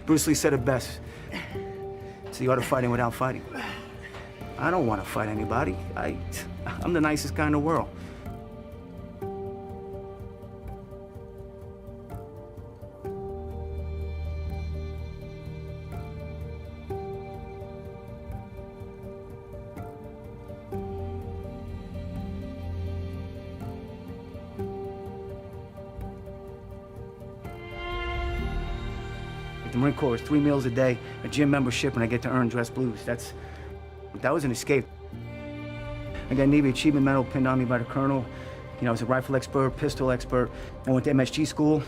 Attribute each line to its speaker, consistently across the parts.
Speaker 1: Bruce Lee said it best. It's the art of fighting without fighting. I don't want to fight anybody. I'm the nicest guy in the world. The Marine Corps is 3 meals a day, a gym membership, and I get to earn dress blues. That was an escape. I got a Navy Achievement Medal pinned on me by the colonel. You know, I was a rifle expert, pistol expert. I went to MSG school,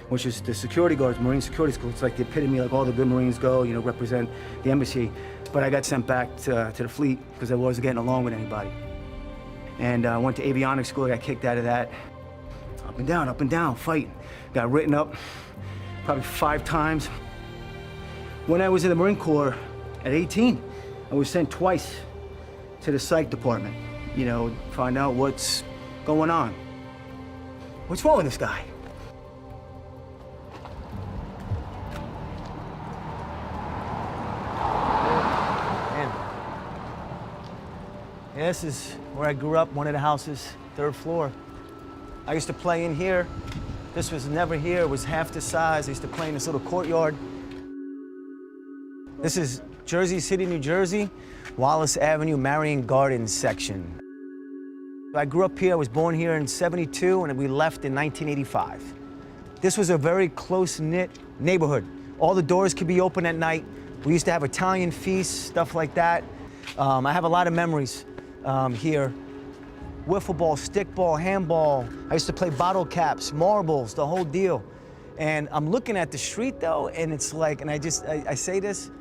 Speaker 1: which is the security guards, Marine security school. It's like the epitome, like all the good Marines go, you know, represent the embassy. But I got sent back to the fleet because I wasn't getting along with anybody. And I went to avionics school, I got kicked out of that. Up and down, fighting. Got written up probably 5 times. When I was in the Marine Corps at 18, I was sent twice to the psych department, you know, find out what's going on. What's wrong with this guy? Man. Yeah, this is where I grew up, one of the houses, 3rd floor. I used to play in here. This was never here, it was half the size. I used to play in this little courtyard. This is Jersey City, New Jersey, Wallace Avenue, Marion Gardens section. I grew up here, I was born here in '72, and we left in 1985. This was a very close-knit neighborhood. All the doors could be open at night. We used to have Italian feasts, stuff like that. I have a lot of memories here. Wiffle ball, stickball, handball. I used to play bottle caps, marbles, the whole deal. And I'm looking at the street though, and it's like, and I say this,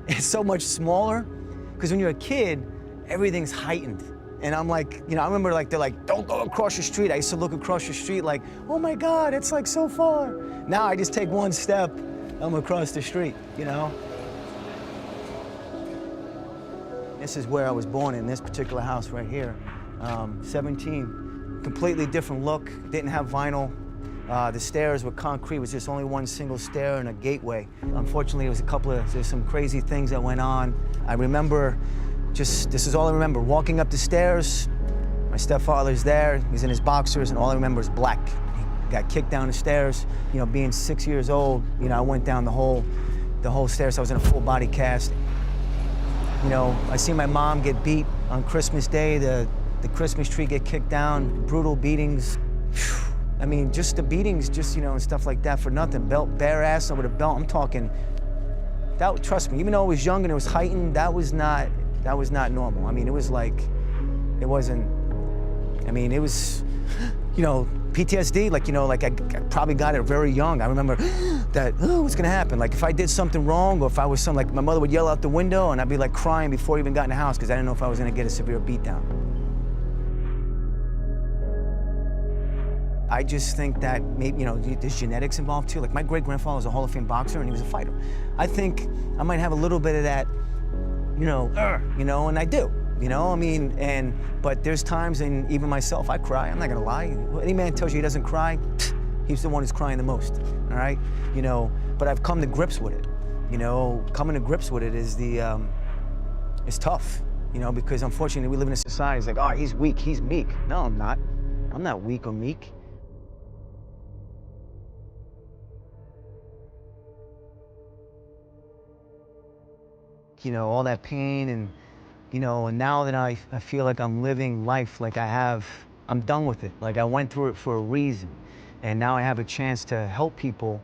Speaker 1: it's so much smaller, because when you're a kid, everything's heightened. And I'm like, you know, I remember like, they're like, don't go across the street. I used to look across the street like, oh my God, it's like so far. Now I just take one step, I'm across the street, you know? This is where I was born, in this particular house right here. 17, completely different look, didn't have vinyl. The stairs were concrete, it was just only one single stair and a gateway. Unfortunately, there's some crazy things that went on. I remember this is all I remember, walking up the stairs, my stepfather's there, he's in his boxers, and all I remember is black. He got kicked down the stairs, you know, being 6 years old, you know, I went down the whole stairs, I was in a full body cast. You know, I see my mom get beat on Christmas Day, the Christmas tree get kicked down, brutal beatings. I mean, just the beatings, just, you know, and stuff like that for nothing. Belt, bare ass over the belt, I'm talking, trust me, even though I was young and it was heightened, that was not normal. I mean, it was like, it wasn't, I mean, it was, you know, PTSD, like, you know, like I probably got it very young. I remember that, oh, what's gonna happen? Like if I did something wrong, or if I was something, like my mother would yell out the window and I'd be like crying before I even got in the house because I didn't know if I was gonna get a severe beatdown. I just think that maybe, you know, there's genetics involved too. Like my great-grandfather was a Hall of Fame boxer and he was a fighter. I think I might have a little bit of that, you know, and I do. You know, I mean, but there's times, and even myself, I cry, I'm not gonna lie. Any man tells you he doesn't cry, he's the one who's crying the most, all right? You know, but I've come to grips with it. You know, coming to grips with it is it's tough, you know, because unfortunately we live in a society, it's like, oh, he's weak, he's meek. No, I'm not. I'm not weak or meek. You know, all that pain and, you know, and now that I feel like I'm living life like I'm done with it. Like I went through it for a reason. And now I have a chance to help people.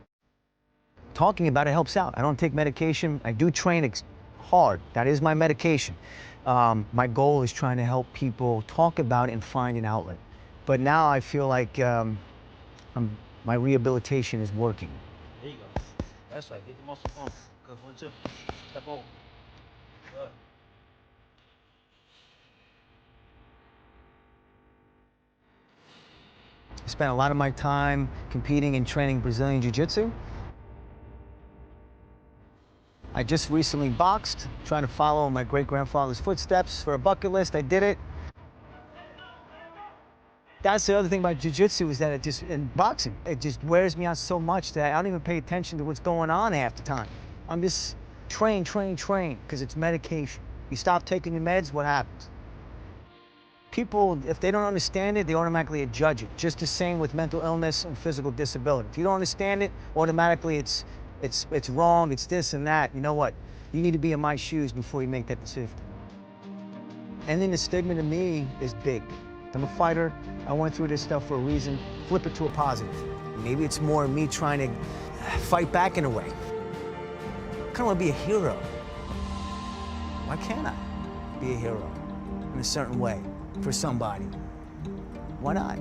Speaker 1: Talking about it helps out. I don't take medication. I do train hard. That is my medication. My goal is trying to help people talk about it and find an outlet. But now I feel like my rehabilitation is working.
Speaker 2: There you go. That's right. Get the muscle on. Good one, too. Step over. Good.
Speaker 1: I spent a lot of my time competing and training Brazilian Jiu-Jitsu. I just recently boxed, trying to follow my great-grandfather's footsteps for a bucket list. I did it. That's the other thing about Jiu-Jitsu is that and boxing, it just wears me out so much that I don't even pay attention to what's going on half the time. I'm just train, because it's medication. You stop taking the meds, what happens? People, if they don't understand it, they automatically judge it. Just the same with mental illness and physical disability. If you don't understand it, automatically it's wrong, it's this and that. You know what? You need to be in my shoes before you make that decision. And then the stigma to me is big. I'm a fighter. I went through this stuff for a reason. Flip it to a positive. Maybe it's more me trying to fight back in a way. I kind of want to be a hero. Why can't I be a hero in a certain way for somebody? Why not?